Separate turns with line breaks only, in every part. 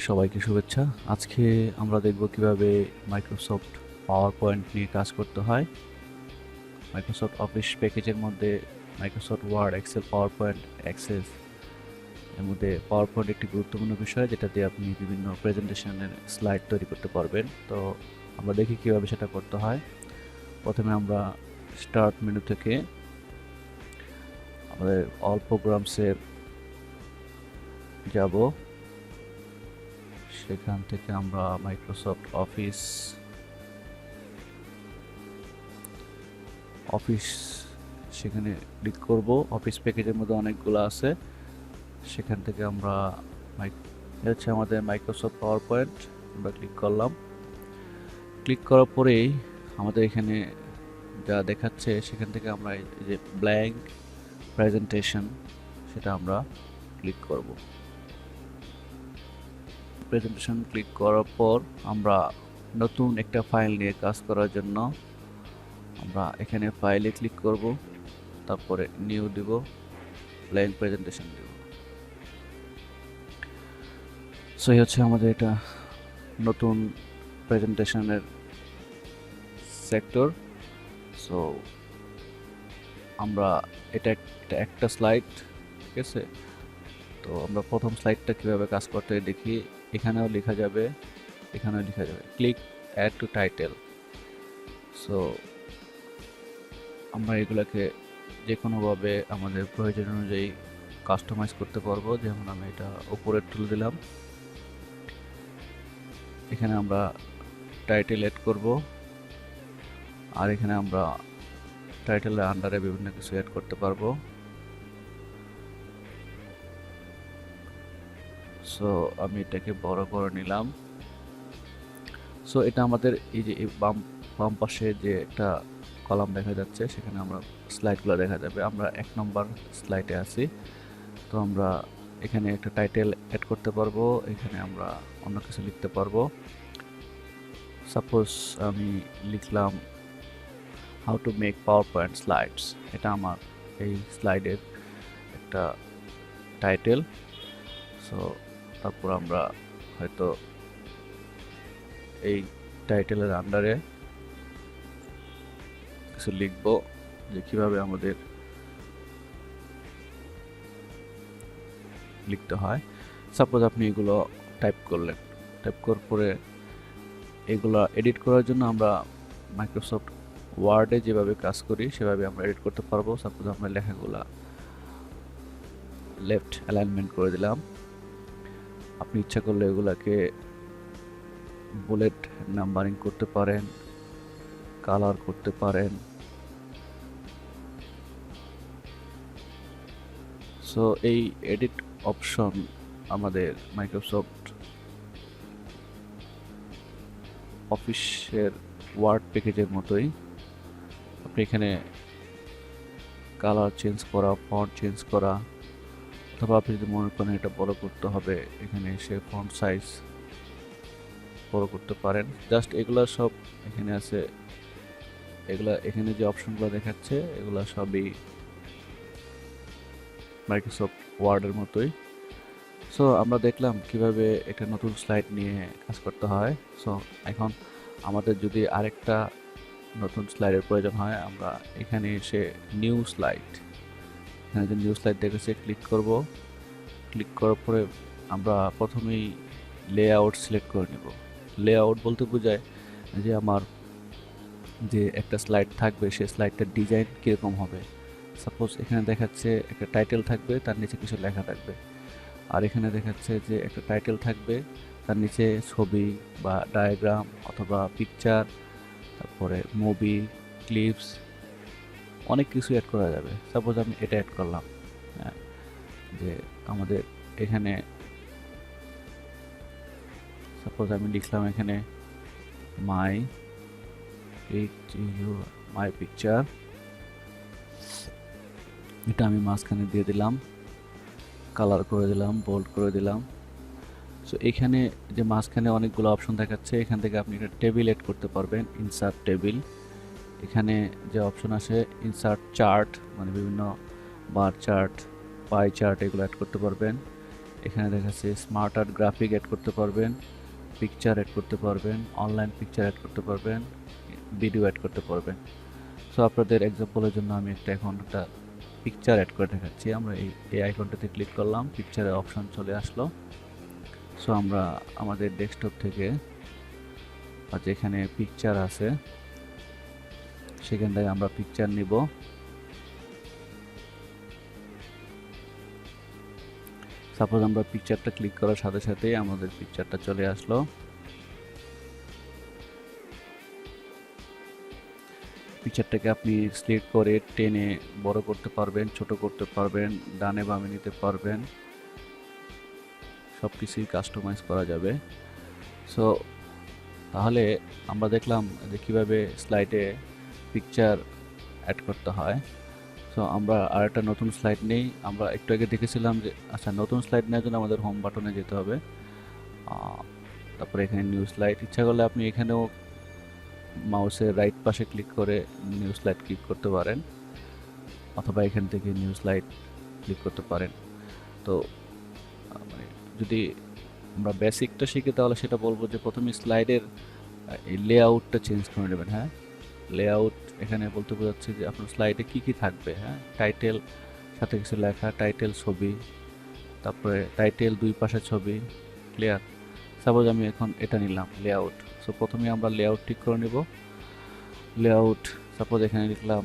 সবাইকে শুভেচ্ছা। আজকে আমরা দেখব কিভাবে মাইক্রোসফট পাওয়ার পয়েন্ট নিয়ে কাজ করতে হয়। মাইক্রোসফট অফিস প্যাকেজের মধ্যে Microsoft Word, Excel, PowerPoint, Access এর মধ্যে পাওয়ার পয়েন্ট একটি গুরুত্বপূর্ণ বিষয়, যেটা দিয়ে আপনি বিভিন্ন প্রেজেন্টেশনের স্লাইড তৈরি করতে পারবেন। তো আমরা দেখি কিভাবে সেটা করতে হয়। প্রথমে আমরা স্টার্ট মেনু থেকে আমাদের অল প্রোগ্রামসের যাব। সেখান থেকে আমরা মাইক্রোসফট অফিস অফিস সেখানে ক্লিক করব। অফিস প্যাকেজের মধ্যে অনেকগুলো আছে, সেখান থেকে আমরা হচ্ছে আমাদের মাইক্রোসফট পাওয়ার পয়েন্ট। আমরা ক্লিক করলাম। ক্লিক করার পরেই আমাদের এখানে যা দেখাচ্ছে সেখান থেকে আমরা এই যে ব্ল্যাঙ্ক প্রেজেন্টেশন, সেটা আমরা ক্লিক করব। প্রেজেন্টেশন ক্লিক করার পর আমরা নতুন একটা ফাইল নিয়ে কাজ করার জন্য আমরা এখানে ফাইলে ক্লিক করব, তারপরে নিউ দিব, ব্ল্যাঙ্ক প্রেজেন্টেশন দিব। সো এই হচ্ছে আমাদের এটা নতুন প্রেজেন্টেশনের সেক্টর। সো আমরা এটা একটা স্লাইড, ঠিক আছে। তো আমরা প্রথম স্লাইডটা কিভাবে কাজ করতে দেখি। এখানেও লেখা যাবে, এখানেও লেখা যাবে, click add to title. So আমরা এগুলাকে যে কোনোভাবে আমাদের প্রয়োজন অনুযায়ী কাস্টমাইজ করতে পারবো। যেমন আমি এটা উপরে তুলে দিলাম, এখানে আমরা টাইটেল এড করব, আর এখানে আমরা টাইটেলের আন্ডারে বিভিন্ন কিছু অ্যাড করতে পারবো। সো আমি এটাকে বড় করে নিলাম। সো এটা আমাদের এই যে বাম পাশে যে একটা কলাম দেখা যাচ্ছে, সেখানে আমরা স্লাইডগুলো দেখা যাবে। আমরা 1 নম্বর স্লাইডে আছি। তো আমরা এখানে একটা টাইটেল অ্যাড করতে পারবো, এখানে আমরা অন্য কিছু লিখতে পারবো। সাপোজ আমি লিখলাম how to make power point slides, এটা আমার এই স্লাইডের একটা টাইটেল। সো তারপর আমরা হয়তো এই টাইটেলের আন্ডারে কিছু লিখবো, যে কিভাবে আমাদের লিখতে হয়। সাপোজ আপনি এগুলো টাইপ করলেন, টাইপ করার পরে এগুলো এডিট করার জন্য আমরা মাইক্রোসফট ওয়ার্ডে যেভাবে কাজ করি সেভাবে আমরা এডিট করতে পারবো। সাপোজ আমরা লেখাগুলা লেফট অ্যালাইনমেন্ট করে দিলাম। আপনি ইচ্ছা করলে এগুলাকে বুলেট নাম্বারিং করতে পারেন, কালার করতে পারেন। সো এই এডিট অপশন আমাদের মাইক্রোসফট অফিসের ওয়ার্ড প্যাকেজের মতোই। আপনি এখানে কালার চেঞ্জ করা, ফন্ট চেঞ্জ করা, অথবা আপনি যদি মনে করেন এটা বড় করতে হবে, এখানে এসে ফন্ট সাইজ বড় করতে পারেন। জাস্ট এগুলা সব এখানে আছে, এগুলা এখানে যে অপশনগুলো দেখাচ্ছে এগুলা সবই মাইক্রোসফট ওয়ার্ডের মতোই। সো আমরা দেখলাম কিভাবে একটা নতুন স্লাইড নিয়ে কাজ করতে হয়। সো এখন আমাদের যদি আরেকটা নতুন স্লাইডের প্রয়োজন হয়, আমরা এখানে এসে নিউ স্লাইড, এখানে যে নিউ স্লাইড দেখেছে ক্লিক করব। ক্লিক করার পরে আমরা প্রথমেই লেআউট সিলেক্ট করে নেব। লেআউট বলতে বোঝায় যে আমার যে একটা স্লাইড থাকবে সেই স্লাইডটার ডিজাইন কীরকম হবে। সাপোজ এখানে দেখাচ্ছে একটা টাইটেল থাকবে, তার নিচে কিছু লেখা থাকবে। আর এখানে দেখাচ্ছে যে একটা টাইটেল থাকবে, তার নিচে ছবি বা ডায়াগ্রাম অথবা পিকচার, তারপরে মুভি, ক্লিপস, অনেক কিছু অ্যাড করা যাবে। সাপোজ আমি এটা অ্যাড করলাম, হ্যাঁ, যে আমাদের এখানে সাপোজ আমি লিখলাম এখানে মাই মাই পিকচার, এটা আমি মাঝখানে দিয়ে দিলাম, কালার করে দিলাম, বোল্ড করে দিলাম। সো এখানে যে মাঝখানে অনেকগুলো অপশন দেখাচ্ছে, এখান থেকে আপনি একটা টেবিল এড করতে পারবেন, ইনসার্ট টেবিল। এখানে যে অপশন আছে ইনসার্ট চার্ট, মানে বিভিন্ন বার চার্ট, পাই চার্ট, এগুলো অ্যাড করতে পারবেন। এখানে দেখাচ্ছে স্মার্ট আর্ট গ্রাফিক অ্যাড করতে পারবেন, পিকচার অ্যাড করতে পারবেন, অনলাইন পিকচার অ্যাড করতে পারবেন, ভিডিও অ্যাড করতে পারবেন। সো আপনাদের এক্সাম্পলের জন্য আমি এখন একটা পিকচার অ্যাড করে দেখাচ্ছি। আমরা এই আইকনটাতে ক্লিক করলাম, পিকচারের অপশন চলে আসলো। সো আমরা আমাদের ডেস্কটপ থেকে যেখানে পিকচার আছে সেখান থেকে আমরা পিকচার নিব। সাপোজ আমরা পিকচারটা ক্লিক করার সাথে সাথেই আমাদের পিকচারটা চলে আসলো। পিকচারটাকে আপনি সিলেক্ট করে টেনে বড় করতে পারবেন, ছোট করতে পারবেন, ডানে বামে নিতে পারবেন, সব কিছুই কাস্টমাইজ করা যাবে। সো তাহলে আমরা দেখলাম যে কীভাবে স্লাইডে পিকচার অ্যাড করতে হয়। সো আমরা আর একটা নতুন স্লাইড নেই। আমরা একটু আগে দেখেছিলাম যে আচ্ছা, নতুন স্লাইড নেওয়ার জন্য আমাদের হোম বাটনে যেতে হবে। তারপরে এখানে নিউ স্লাইড, ইচ্ছা করলে আপনি এখানেও মাউসের রাইট পাশে ক্লিক করে নিউ স্লাইড ক্লিক করতে পারেন, অথবা এখান থেকে নিউ স্লাইড ক্লিক করতে পারেন। তো মানে যদি আমরা বেসিকটা শিখি তাহলে সেটা বলবো যে প্রথমে স্লাইডের এই লেআউটটা চেঞ্জ করে নেবেন। হ্যাঁ, লেআউট এখানে বলতে বোঝাচ্ছে যে আপনার স্লাইডে কি কি থাকবে। হ্যাঁ, টাইটেল সাথে কিছু লেখা, টাইটেল ছবি, তারপরে টাইটেল দুই পাশে ছবি, ক্লিয়ার। সাপোজ আমি এখন এটা নিলাম লেআউট। সো প্রথমে আমরা লেআউট ঠিক করে নেব। লেআউট সাপোজ এখানে লিখলাম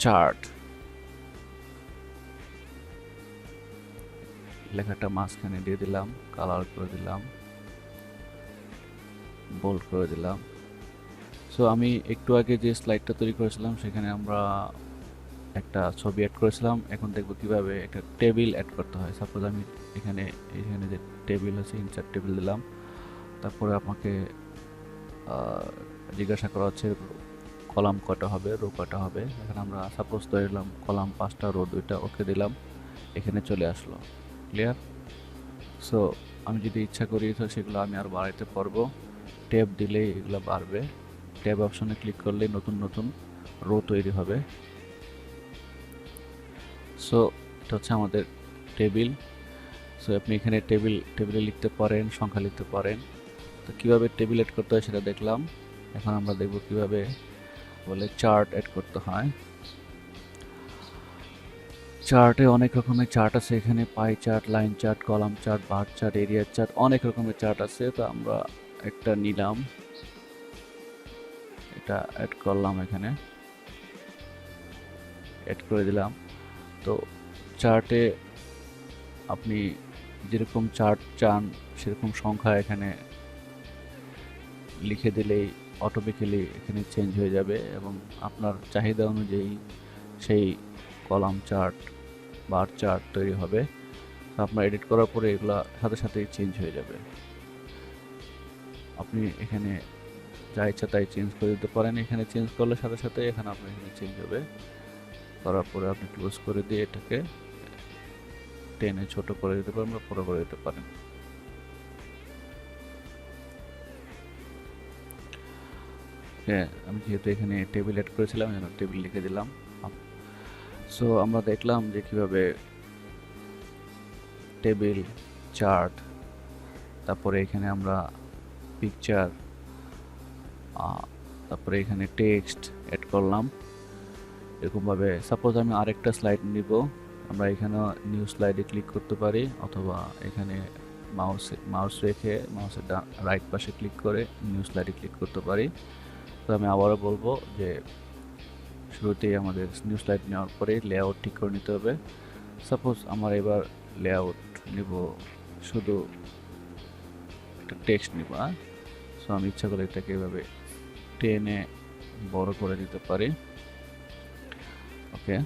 চার্ট, লেখাটা মাঝখানে দিয়ে দিলাম, কালার করে দিলাম, বোল্ড করে দিলাম। সো আমি একটু আগে যে স্লাইডটা তৈরি করেছিলাম সেখানে আমরা একটা ছবি অ্যাড করেছিলাম। এখন দেখবো কিভাবে একটা টেবিল অ্যাড করতে হয়। সাপোজ আমি এখানে এখানে যে টেবিল আছে, ইনসার্ট টেবিল দিলাম। তারপরে আমাকে জিজ্ঞাসা করা হচ্ছে কলাম কটা হবে, রো কটা হবে। এখানে আমরা সাপোজ ধরে নিলাম কলাম 5টা, রো 2টা, ওকে দিলাম, এখানে চলে আসলো, ক্লিয়ার। সো আমি যদি ইচ্ছা করি তো সেগুলো আমি আর বাড়াইতে পারবো। ট্যাব দিলেই এগুলো বাড়বে। ট্যাব অপশনে ক্লিক করলেই নতুন নতুন রো তৈরি হবে। সো এটা হচ্ছে আমাদের টেবিল। সো আপনি এখানে টেবিলে লিখতে পারেন, সংখ্যা লিখতে পারেন। তো কীভাবে টেবিল অ্যাড করতে হয় সেটা দেখলাম। এখন আমরা দেখব কিভাবে বলে চার্ট অ্যাড করতে হয়। চার্টে অনেক রকমের চার্ট আছে, এখানে pie chart, line chart, column chart, bar chart, area chart, অনেক রকমের চার্ট আছে। তো আমরা একটা নিলাম, এটা অ্যাড করলাম, এখানে অ্যাড করে দিলাম। তো চার্টে আপনি যেরকম চার্ট চান সেরকম সংখ্যা এখানে লিখে দিলেই অটোমেটিক্যালি এখানে চেঞ্জ হয়ে যাবে এবং আপনার চাহিদা অনুযায়ী সেই কলাম চার্ট, বার চার্ট তৈরি হবে। আপনার এডিট করার পরে এগুলো সাথে সাথেই চেঞ্জ হয়ে যাবে। আপনি এখানে যা ইচ্ছা তাই চেঞ্জ করে দিতে পারেন। এখানে চেঞ্জ করলে সাথে সাথে এখানে আপনার এখানে চেঞ্জ হবে। করার পরে আপনি ক্লোজ করে দিয়ে এটাকে টেনে ছোট করে দিতে পারেন বা বড় করে দিতে পারেন। হ্যাঁ, আমি যেহেতু এখানে টেবিল অ্যাড করেছিলাম যেন টেবিল লিখে দিলাম। সো আমরা দেখলাম যে কিভাবে টেবিল, চার্ট, তারপরে এখানে আমরা পিকচার, তারপরে এখানে টেক্সট অ্যাড করলাম। এরকমভাবে সাপোজ আমি আরেকটা স্লাইড নিব, আমরা এখানে নিউ স্লাইডে ক্লিক করতে পারি, অথবা এখানে মাউস রেখে মাউসের রাইট পাশে ক্লিক করে নিউ স্লাইডে ক্লিক করতে পারি। তো আমি আবারও বলবো যে শুরুতেই আমাদের নিউ স্লাইড নেওয়ার পরে লেআউট ঠিক করে নিতে হবে। সাপোজ আমার এবার লেআউট নিব, শুধু একটা টেক্সট নিব। সো আমি ইচ্ছা করে এটাকে এভাবে টেনে বড় করে দিতে পারি। ওকে,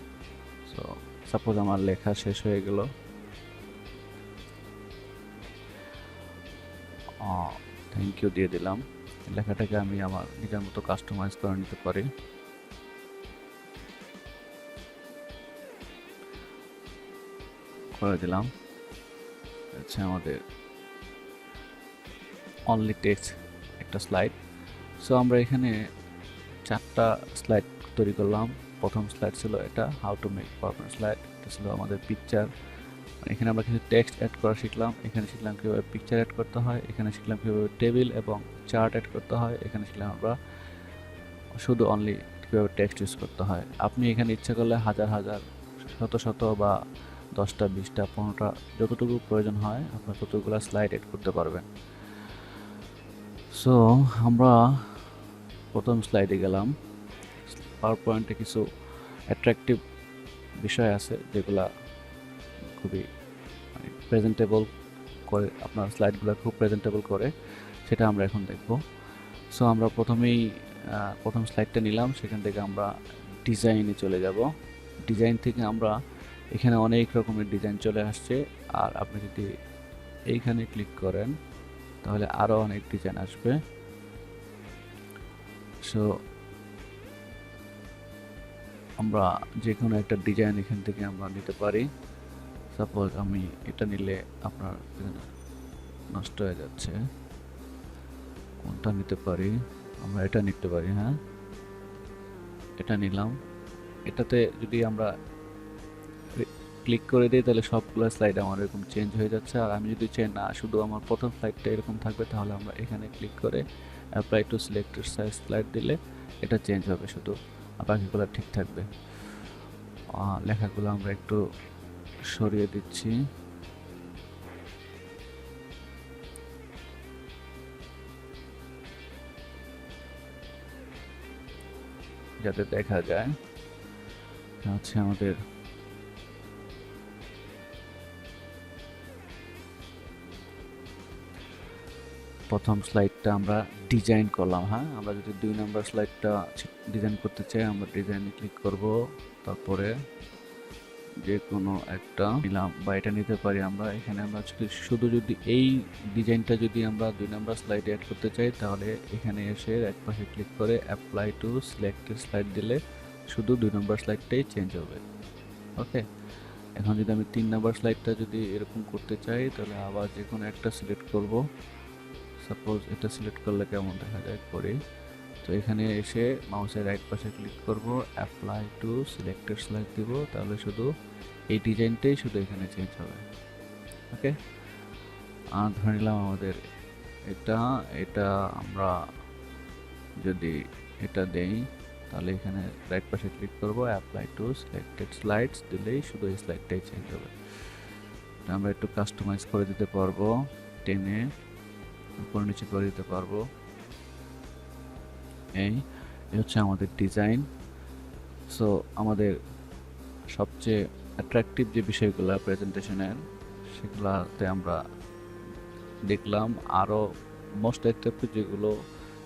সো সাপোজ আমার লেখা শেষ হয়ে গেল। থ্যাংক ইউ দিয়ে দিলাম। লেখাটাকে আমি আমার নিজের মতো কাস্টমাইজ করে নিতে পারি। করে দিলাম। আচ্ছা, আমাদের অনলি টেক্সট একটা স্লাইড। সো আমরা এখানে 4টা স্লাইড তৈরি করলাম। প্রথম স্লাইড ছিল এটা, how to make PowerPoint slide. এটা ছিল আমাদের পিকচার। এখানে আমরা কিছু টেক্সট অ্যাড করা শিখলাম, এখানে শিখলাম কীভাবে পিকচার অ্যাড করতে হয়, এখানে শিখলাম কীভাবে টেবিল এবং চার্ট অ্যাড করতে হয়, এখানে শিখলাম আমরা শুধু অনলি কীভাবে টেক্সট ইউজ করতে হয়। আপনি এখানে ইচ্ছা করলে হাজার হাজার শত শত বা 10টা 20টা 15টা যতটুকু প্রয়োজন হয় আপনার ততগুলো স্লাইড এড করতে পারবেন। সো আমরা প্রথম স্লাইডে গেলাম। পাওয়ার পয়েন্টে কিছু অ্যাট্রাকটিভ বিষয় আছে যেগুলা খুবই মানে প্রেজেন্টেবল করে, আপনার স্লাইডগুলো খুব প্রেজেন্টেবল করে, সেটা আমরা এখন দেখব। সো আমরা প্রথমেই প্রথম স্লাইডটা নিলাম, সেখান থেকে আমরা ডিজাইনে চলে যাব। ডিজাইন থেকে আমরা এখানে অনেক রকমের ডিজাইন চলে আসছে, আর আপনি যদি এইখানে ক্লিক করেন তাহলে আরও অনেক ডিজাইন আসবে। সো আমরা যে কোনো একটা ডিজাইন এখান থেকে আমরা নিতে পারি। সাপোজ আমি এটা নিলে আপনার নষ্ট হয়ে যাচ্ছে, কোনটা নিতে পারি? আমরা এটা নিতে পারি, হ্যাঁ এটা নিলাম। এটাতে যদি আমরা ক্লিক করে দিই তাহলে সবগুলো স্লাইড আমার এরকম চেঞ্জ হয়ে যাচ্ছে। আর আমি যদি চাই না শুধু আমার প্রথম স্লাইডটা এরকম থাকবে, তাহলে আমরা এখানে ক্লিক করে apply to selected size slide দিলে এটা চেঞ্জ হবে শুধু, আর বাকিগুলো ঠিক থাকবে। লেখাগুলো আমরা একটু সরিয়ে দিচ্ছি, যাতে দেখা যায়। হচ্ছে আমাদের প্রথম স্লাইডটা আমরা ডিজাইন করলাম। হ্যাঁ, আমরা যদি 2 নম্বর স্লাইডটা ডিজাইন করতে চাই আমরা ডিজাইনে ক্লিক করব, তারপরে যে কোনো একটা নিলাম বা এটা নিতে পারি আমরা। এখানে আমরা শুধু যদি এই ডিজাইনটা যদি আমরা 2 নম্বর স্লাইডে অ্যাড করতে চাই তাহলে এখানে এসে এক পাশে ক্লিক করে অ্যাপ্লাই টু সিলেক্টেড স্লাইড দিলে শুধু 2 নম্বর স্লাইডটাই চেঞ্জ হবে। ওকে, এখন যদি আমি 3 নম্বর স্লাইডটা যদি এরকম করতে চাই তাহলে আবার যে কোনো একটা সিলেক্ট করব। সাপোজ এটা সিলেক্ট করলে কেমন দেখা যায় করি, তো এখানে এসে মাউসের রাইট পাশে ক্লিক করব, অ্যাপ্লাই টু সিলেক্টেড স্লাইড দিব, তাহলে শুধু এই ডিজাইনটাই শুধু এখানে চেঞ্জ হবে। ওকে, আর ধরে নিলাম আমাদের এটা এটা আমরা যদি এটা দেই তাহলে এখানে রাইট পাশে ক্লিক করব, অ্যাপ্লাই টু সিলেক্টেড স্লাইডস দিলেই শুধু এই স্লাইডটাই চেঞ্জ হবে। আমরা একটু কাস্টমাইজ করে দিতে পারবো, টেনে উপর নিচে করে দিতে পারবো। এই হচ্ছে আমাদের ডিজাইন। সো আমাদের সবচেয়ে অ্যাট্রাকটিভ যে বিষয়গুলো প্রেজেন্টেশনের সেগুলোতে আমরা দেখলাম। আরও মোস্ট অ্যাট্রাকটিভ যেগুলো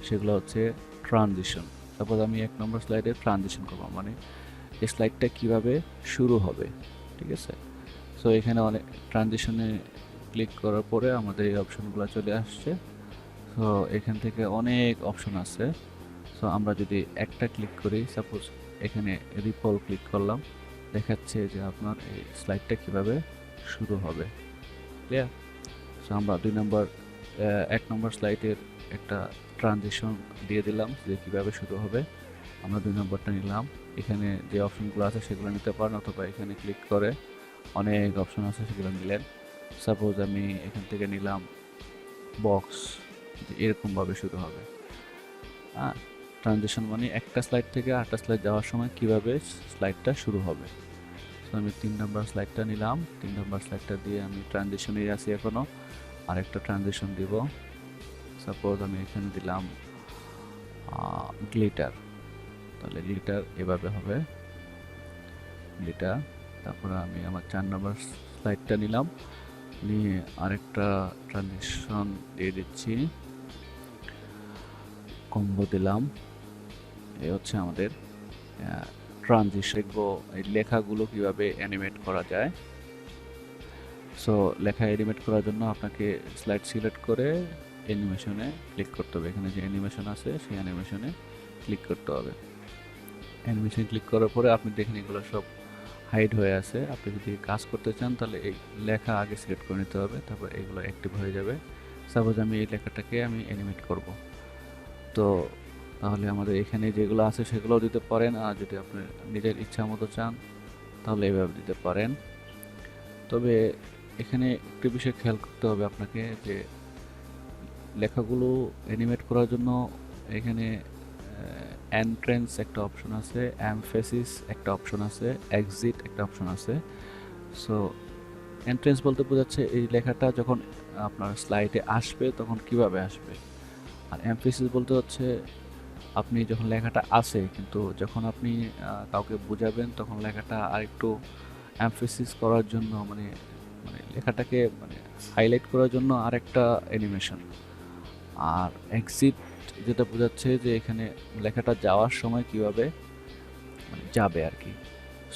সেগুলো হচ্ছে ট্রানজিশন। সাপোজ আমি 1 নম্বর স্লাইডে ট্রানজিশন করবো, মানে এই স্লাইডটা কিভাবে শুরু হবে, ঠিক আছে। সো এখানে অনেক ট্রানজিশনে ক্লিক করার পরে আমাদের এই অপশনগুলো চলে আসছে। সো এখান থেকে অনেক অপশন আছে। সো আমরা যদি একটা ক্লিক করি, সাপোজ এখানে রিপল ক্লিক করলাম, দেখাচ্ছে যে আপনার এই স্লাইডটা কিভাবে শুরু হবে। ক্লিয়ার? সো আমরা 1 নম্বর স্লাইডের একটা ট্রানজিশন দিয়ে দিলাম যে কিভাবে শুরু হবে। আমরা 2 নম্বরটা নিলাম, এখানে যে অপশনগুলো আছে সেগুলো নিতে পারেন, অথবা এখানে ক্লিক করে অনেক অপশন আছে সেগুলো নিলেন। সাপোজ আমি এখান থেকে নিলাম বক্স, এরকমভাবে শুরু হবে। হ্যাঁ, ট্রানজিশন মানে একটা স্লাইড থেকে আরেকটা স্লাইড যাওয়ার সময় কিভাবে স্লাইডটা শুরু হবে। তো আমি 3 নম্বর স্লাইডটা নিলাম, 3 নম্বর স্লাইডটা দিয়ে আমি ট্রানজিশনেই আছি এখনও, আরেকটা ট্রানজিশন দিব। সাপোজ আমি এখানে দিলাম গ্লিটার, তাহলে গ্লিটার এভাবে হবে, গ্লিটার। তারপরে আমি আমার 4 নম্বর স্লাইডটা নিলাম, নিয়ে আরেকটা ট্রানজিশন দিয়ে দিচ্ছি, কম্বো দিলাম। এই হচ্ছে আমাদের ট্রানজিশন। দেখবো এই লেখাগুলো কিভাবে অ্যানিমেট করা যায়। সো লেখা অ্যানিমেট করার জন্য আপনাকে স্লাইড সিলেক্ট করে অ্যানিমেশনে ক্লিক করতে হবে। এখানে যে অ্যানিমেশন আছে সেই অ্যানিমেশনে ক্লিক করতে হবে। অ্যানিমেশন ক্লিক করার পরে আপনি দেখেন এগুলো সব হাইড হয়ে আছে। আপনি যদি কাজ করতে চান তাহলে এই লেখা আগে সিলেক্ট করে নিতে হবে, তারপর এগুলো অ্যাক্টিভ হয়ে যাবে। সাপোজ আমি এই লেখাটাকে আমি অ্যানিমেট করব, তো তাহলে আমাদের এখানে যেগুলো আছে সেগুলোও দিতে পারেন, আর যদি আপনি নিজের ইচ্ছা মতো চান তাহলে এইভাবে দিতে পারেন। তবে এখানে একটি বিষয় খেয়াল করতে হবে আপনাকে, যে লেখাগুলো অ্যানিমেট করার জন্য এখানে এন্ট্রেন্স একটা অপশন আছে, এমফেসিস একটা অপশন আছে, এক্সিট একটা অপশন আছে। সো এন্ট্রেন্স বলতে বোঝাচ্ছে এই লেখাটা যখন আপনার স্লাইডে আসবে তখন কিভাবে আসবে, আর এমফেসিস বলতে হচ্ছে আপনি যখন লেখাটা আসে কিন্তু যখন আপনি কাউকে বোঝাবেন তখন লেখাটা আরেকটু এমফেসিস করার জন্য, মানে মানে লেখাটাকে মানে হাইলাইট করার জন্য আরেকটা অ্যানিমেশন। আর এক্সিট যেটা বোঝাচ্ছে যে এখানে লেখাটা যাওয়ার সময় কিভাবে মানে যাবে আর কি।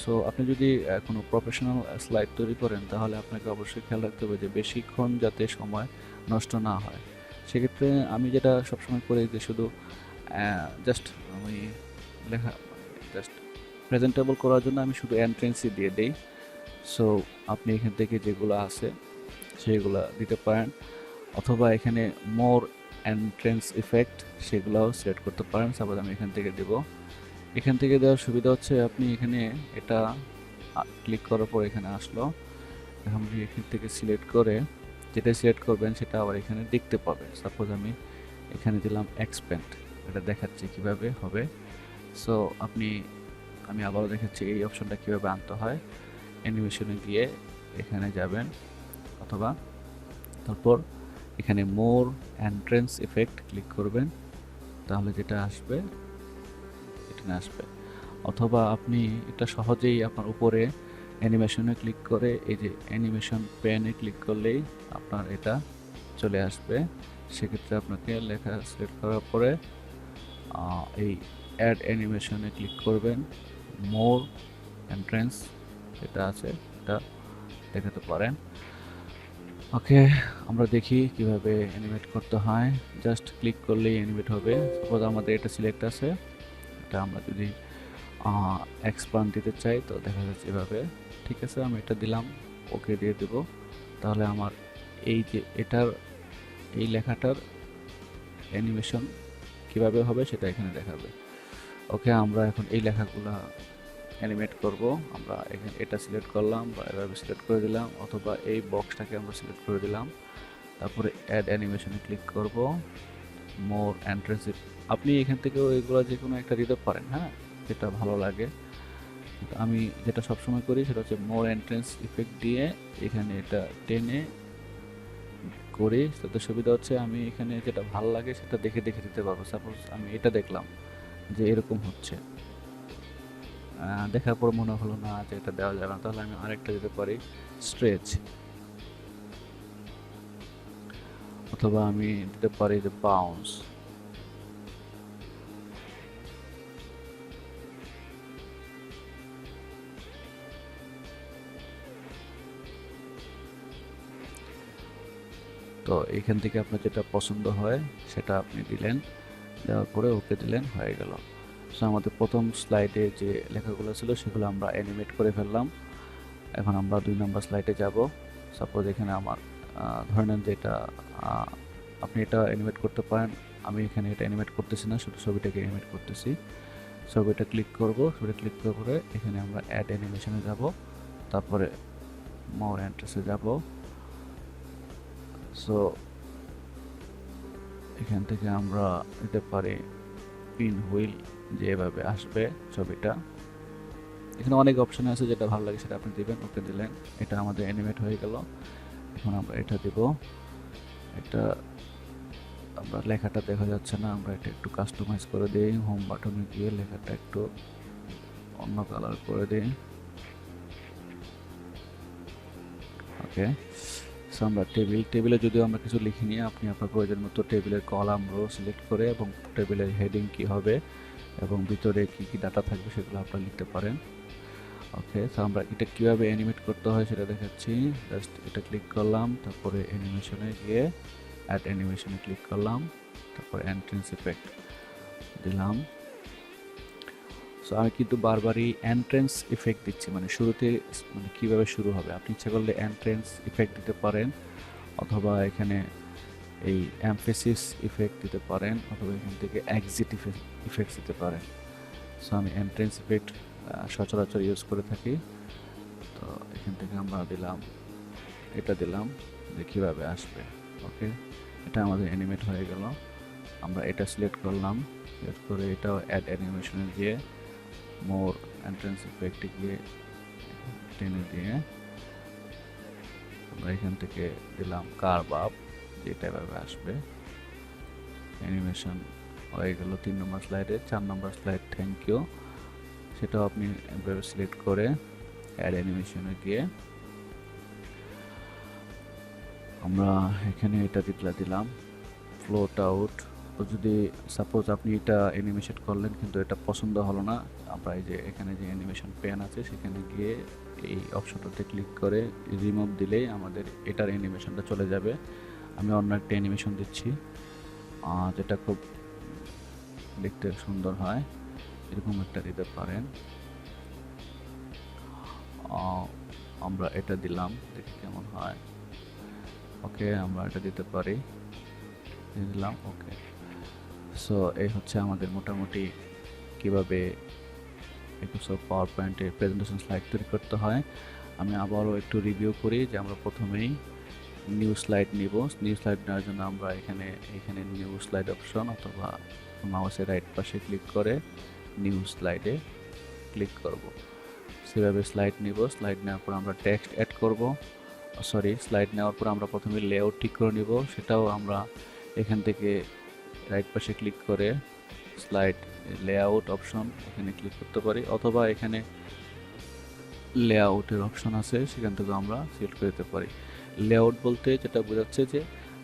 সো আপনি যদি কোনো প্রফেশনাল স্লাইড তৈরি করেন তাহলে আপনাকে অবশ্যই খেয়াল রাখতে হবে যে বেশিক্ষণ যাতে সময় নষ্ট না হয়। সেক্ষেত্রে আমি যেটা সবসময় করি যে শুধু জাস্ট আমি লেখা জাস্ট প্রেজেন্টেবল করার জন্য আমি শুধু এন্ট্রেন্সই দিয়ে দেই। সো আপনি এখান থেকে যেগুলো আছে সেগুলো দিতে পারেন, অথবা এখানে মোর এন্ট্রেন্স ইফেক্ট সেগুলোও সিলেক্ট করতে পারেন। সাপোজ আমি এখান থেকে দেব। এখান থেকে দেওয়ার সুবিধা হচ্ছে আপনি এখানে এটা ক্লিক করার পর এখানে আসলো, এখন আপনি এখান থেকে সিলেক্ট করে যেটা সিলেক্ট করবেন সেটা আবার এখানে দেখতে পাবে। সাপোজ আমি এখানে দিলাম এক্সপ্যান্ড, এটা দেখাচ্ছে কিভাবে হবে। সো আমি আবারও দেখাচ্ছি এই অপশনটা কিভাবে আনতে হয়। অ্যানিমেশনে গিয়ে এখানে যাবেন, অথবা তারপর এখানে মোর এন্ট্রেন্স ইফেক্ট ক্লিক করবেন, তাহলে যেটা আসবে এটা আসবে। অথবা আপনি এটা সহজেই আপনার উপরে অ্যানিমেশনে ক্লিক করে এই যে অ্যানিমেশন পেনে ক্লিক করলেই আপনার এটা চলে আসবে। সেক্ষেত্রে আপনাকে লেখা সিলেক্ট করার পরে এই অ্যাড অ্যানিমেশনে ক্লিক করবেন, মোর এন্ট্রেন্স যেটা আছে এটা দেখাতে পারেন। ওকে, আমরা দেখি কিভাবে অ্যানিমেট করতে হয়। জাস্ট ক্লিক করলেই অ্যানিমেট হবে। সাপোজ আমাদের এটা সিলেক্ট আছে, এটা আমরা যদি এক্সপান্ড দিতে চাই তো দেখা যাচ্ছে এভাবে। ঠিক আছে, আমি এটা দিলাম, ওকে দিয়ে দেব। তাহলে আমার এই যে এটার এই লেখাটার অ্যানিমেশন কিভাবে হবে সেটা এখানে দেখাবে। ওকে, আমরা এখন এই লেখাগুলা অ্যানিমেট করব। আমরা এখানে এটা সিলেক্ট করলাম বা এভাবে সিলেক্ট করে দিলাম, অথবা এই বক্সটাকে আমরা সিলেক্ট করে দিলাম, তারপরে অ্যাড অ্যানিমেশনে ক্লিক করব, মোর এন্ট্রেন্স। আপনি এখান থেকেও এগুলো যে কোনো একটা দিতে পারেন, হ্যাঁ, যেটা ভালো লাগে। কিন্তু আমি যেটা সবসময় করি সেটা হচ্ছে মোর এন্ট্রেন্স ইফেক্ট দিয়ে এখানে এটা টেনে করি। তাতে সুবিধা হচ্ছে আমি এখানে যেটা ভালো লাগে সেটা দেখে দেখে দিতে পারবো। সাপোজ আমি এটা দেখলাম যে এরকম হচ্ছে, দেখার পর মনে হলো না যে এটা দেওয়া যাবে না, তাহলে আমি আরেকটা দিতে পারি স্ট্রেচ, অথবা আমি দিতে পারি যে বাউন্স। তো এখান থেকে আপনার যেটা পছন্দ হয় সেটা আপনি দিলেন, দেওয়ার পরে ওকে দিলেন, হয়ে গেল। সো আমাদের প্রথম স্লাইডে যে লেখাগুলো ছিল সেগুলো আমরা অ্যানিমেট করে ফেললাম। এখন আমরা 2 নম্বর স্লাইডে যাব। সাপোজ এখানে আমার ধরে নেন যে এটা আপনি এটা অ্যানিমেট করতে পারেন। আমি এখানে এটা অ্যানিমেট করতেছি না, শুধু ছবিটাকে অ্যানিমেট করতেছি। ছবিটা ক্লিক করব, ছবিটা ক্লিক করার পরে এখানে আমরা অ্যাড অ্যানিমেশনে যাব, তারপরে মোর এন্ট্রেসে যাব। সো এখান থেকে আমরা দিতে পারি পিন হুইল, যে এভাবে আসবে ছবিটা। এখানে অনেক অপশন আছে, যেটা ভালো লাগে সেটা আপনি দিবেন, ওকে দিলেন, এটা আমাদের অ্যানিমেট হয়ে গেল। এখন আমরা এটা দিব, এটা আমরা লেখাটা দেখা যাচ্ছে না, আমরা এটা একটু কাস্টমাইজ করে দিই। হোম বাটনে গিয়ে লেখাটা একটু অন্য কালার করে দিই। ওকে, সো আমরা টেবিলে যদিও আমরা কিছু লিখিনি, আপনি আপনার প্রয়োজন মতো টেবিলের কলাম রো সিলেক্ট করে এবং টেবিলের হেডিং কি হবে এবং ভিতরে কি কি ডাটা থাকবে সেগুলো আপনারা লিখতে পারেন। ওকে, সো আমরা এটা কিভাবে অ্যানিমেট করতে হয় সেটা দেখাচ্ছি। জাস্ট এটা ক্লিক করলাম, তারপরে অ্যানিমেশনে গিয়ে অ্যাড অ্যানিমেশনে ক্লিক করলাম, তারপরে এন্ট্রেন্স ইফেক্ট দিলাম। সো আমি কিন্তু বারবারই এন্ট্রেন্স ইফেক্ট দিচ্ছি, মানে শুরুতে মানে কীভাবে শুরু হবে। আপনি ইচ্ছা করলে এন্ট্রেন্স ইফেক্ট দিতে পারেন, অথবা এখানে এই এমফেসিস ইফেক্ট দিতে পারেন অথবা এখান থেকে এক্সিট ইফেক্ট দিতে পারেন। সো আমি এন্ট্রেন্স ইফেক্ট সচরাচর ইউজ করে থাকি। তো এখান থেকে আমরা দিলাম, এটা দিলাম যে কীভাবে আসবে। ওকে, এটা আমাদের অ্যানিমেট হয়ে গেল। আমরা এটা সিলেক্ট করলাম, সিলেক্ট করে এটাও অ্যাড অ্যানিমেশনে গিয়ে মোর এন্ট্রেন্স ইফেক্টে গিয়ে টেনে দিয়ে আমরা এখান থেকে দিলাম কার্ভ আপ, যেটা এভাবে আসবে। অ্যানিমেশন হয়ে গেল 3 নম্বর স্লাইডে। 4 নম্বর স্লাইড থ্যাংক ইউ, সেটাও আপনি এভাবে সিলেক্ট করে অ্যাড অ্যানিমেশনে গিয়ে আমরা এখানে এটা দিলাম ফ্লোট আউট। তো যদি সাপোজ আপনি এটা অ্যানিমেশন করলেন কিন্তু এটা পছন্দ হলো না, আমরা এই যে এখানে যে অ্যানিমেশন পেন আছে সেখানে গিয়ে এই অপশনটাতে ক্লিক করে রিমুভ দিলেই আমাদের এটার অ্যানিমেশনটা চলে যাবে। আমি অন্য একটা অ্যানিমেশন দিচ্ছি যেটা খুব দেখতে সুন্দর হয়, এরকম একটা দিতে পারেন। আমরা এটা দিলাম, দেখি কেমন হয়। ওকে, আমরা এটা দিতে পারি, দিলাম। ওকে, সো এই হচ্ছে আমাদের মোটামুটি কিভাবে মাইক্রোসফট পাওয়ার পয়েন্টে প্রেজেন্টেশন স্লাইড তৈরি করতে হয়। আমি আবারও একটু রিভিউ করি যে আমরা প্রথমেই নিউ স্লাইড নিব। নিউ স্লাইড নেওয়ার জন্য আমরা এখানে নিউ স্লাইড অপশন অথবা মাউসের রাইট পাশে ক্লিক করে নিউ স্লাইডে ক্লিক করব। সেভাবে স্লাইড নিব। স্লাইড নেওয়ার পর আমরা টেক্সট অ্যাড করব। স্লাইড নেওয়ার পর আমরা প্রথমে লেআউট ঠিক করে নিব। সেটাও আমরা এখান থেকে রাইট পাশে ক্লিক করে স্লাইড লেআউট অপশন এখানে ক্লিক করতে পারি, অথবা এখানে লেআউটের অপশন আছে সেখান থেকে আমরা সিলেক্ট করে দিতে পারি। লেআউট বলতে যেটা বোঝাচ্ছে যে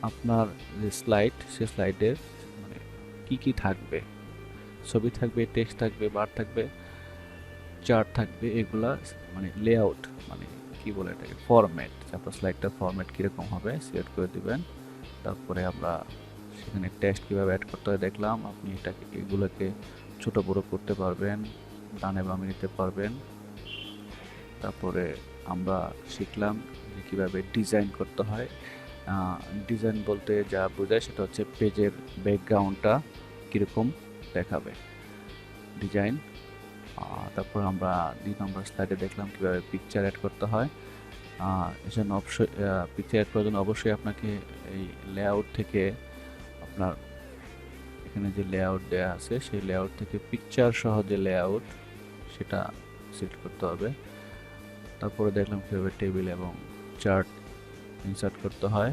আপনার যে স্লাইড, সে স্লাইডের মানে কি থাকবে, ছবি থাকবে, টেক্সট থাকবে, বার থাকবে, চার্ট থাকবে, এগুলা মানে লেআউট মানে কি বলে এটাকে ফরম্যাট, আপনার স্লাইডটার ফরম্যাট কীরকম হবে সিলেক্ট করে দিবেন। তারপরে আমরা সেখানে টেক্সট কীভাবে অ্যাড করতে হয় দেখলাম। আপনি এগুলোকে ছোট বড় করতে পারবেন, ডানে বামে নিতে পারবেন। তারপরে আমরা শিখলাম যে কীভাবে ডিজাইন করতে হয়। ডিজাইন বলতে যা বোঝায় সেটা হচ্ছে পেজের ব্যাকগ্রাউন্ডটা কীরকম দেখাবে, ডিজাইন। তারপর আমরা 2 নম্বর স্লাইডে দেখলাম কীভাবে পিকচার অ্যাড করতে হয়। এজন্য অবশ্যই পিকচার অ্যাড করার জন্য অবশ্যই আপনাকে এই লেআউট থেকে আপনার এখানে যে লেআউট দেওয়া আছে সেই লেআউট থেকে পিকচার সহ যে লেআউট সেটা সিলেক্ট করতে হবে। তারপরে দেখলাম কীভাবে টেবিল এবং চার্ট ইনসার্ট করতে হয়।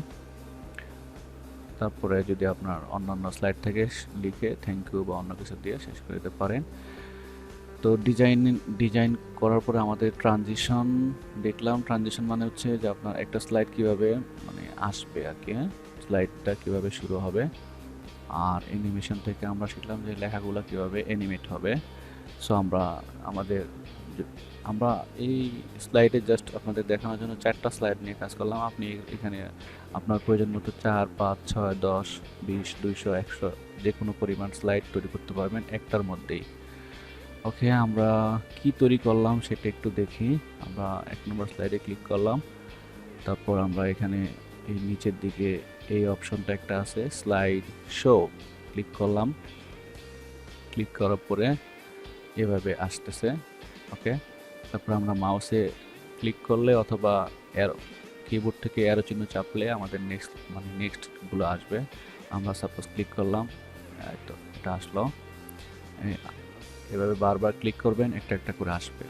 তারপরে যদি আপনার অন্যান্য স্লাইড থেকে লিখে থ্যাংক ইউ বা অন্য কিছু দিয়ে শেষ করে দিতে পারেন। তো ডিজাইন করার পরে আমাদের ট্রানজিশন দেখলাম। ট্রানজিশন মানে হচ্ছে যে আপনার একটা স্লাইড কিভাবে মানে আসবে আর কি, স্লাইডটা কিভাবে শুরু হবে। আর অ্যানিমেশন থেকে আমরা শিখলাম যে লেখাগুলো কিভাবে অ্যানিমেট হবে। সো আমরা এই স্লাইডে জাস্ট আপনাদের দেখানোর জন্য 4টা স্লাইড নিয়ে কাজ করলাম। আপনি এখানে আপনার প্রয়োজন মতো 4, 5, 6, 10, 20, 200, 100 যে কোনো পরিমাণ স্লাইড তৈরি করতে পারবেন একটার মধ্যেই। ওকে, আমরা কি তৈরি করলাম সেটা একটু দেখি। আমরা 1 নম্বর স্লাইডে ক্লিক করলাম। তারপর আমরা এখানে এই নিচের দিকে এই অপশনটা একটা আছে স্লাইড শো, ক্লিক করলাম। ক্লিক করার পরে এভাবে আসতেছে। ওকে, তারপর আমরা মাউসে ক্লিক করলে অথবা কিবোর্ড থেকে অ্যারো চিহ্ন চাপলে আমাদের নেক্সটগুলো আসবে। আমরা সাপোজ ক্লিক করলাম, তো এটা আসলো। এভাবে বারবার ক্লিক করবেন, একটা একটা করে আসবে।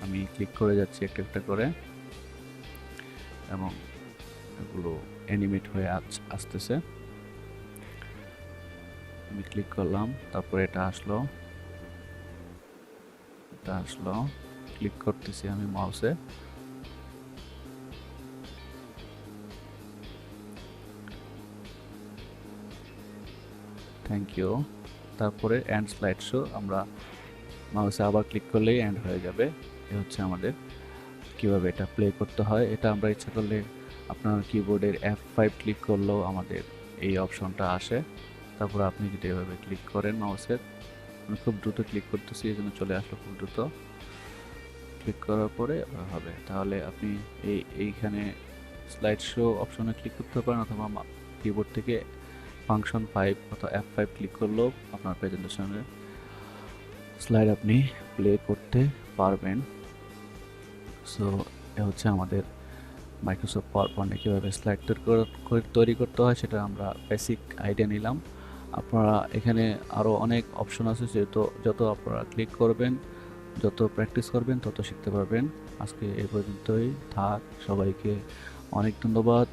আমি ক্লিক করে যাচ্ছি একটা একটা করে এবং এগুলো অ্যানিমেট হয়ে আসতেছে। আমি ক্লিক করলাম, তারপরে এটা আসলো, ক্লিক করতেছি আমি মাউসে। Thank you. তারপরে এন্ড স্লাইড শো, আমরা মাউসে আবার ক্লিক করলেই এন্ড হয়ে যাবে। এ হচ্ছে আমাদের কিভাবে এটা প্লে করতে হয়। এটা আমরা ইচ্ছা করলে আপনার কিবোর্ডের F5 ক্লিক করলেও আমাদের এই অপশনটা আসে। তারপর আপনি যদি এভাবে ক্লিক করেন মাউসের, আমি খুব দ্রুত ক্লিক করতেছি এই জন্য চলে আসলো খুব দ্রুত। ক্লিক করার পরে হবে, তাহলে আপনি এইখানে স্লাইড শো অপশনে ক্লিক করতে পারেন, অথবা কিবোর্ড থেকে ফাংশন 5 অথবা F5 ক্লিক করলেও আপনার প্রেজেন্টেশনের স্লাইড আপনি প্লে করতে পারবেন। সো এ হচ্ছে আমাদের মাইক্রোসফট পাওয়ার পয়েন্টে কীভাবে স্লাইড তৈরি করতে হয় সেটা আমরা বেসিক আইডিয়া নিলাম। আপনারা এখানে আরও অনেক অপশন আছে, যেহেতু যত আপনারা ক্লিক করবেন, যত প্র্যাকটিস করবেন তত শিখতে পারবেন। আজকে এই পর্যন্তই থাক, সবাইকে অনেক ধন্যবাদ।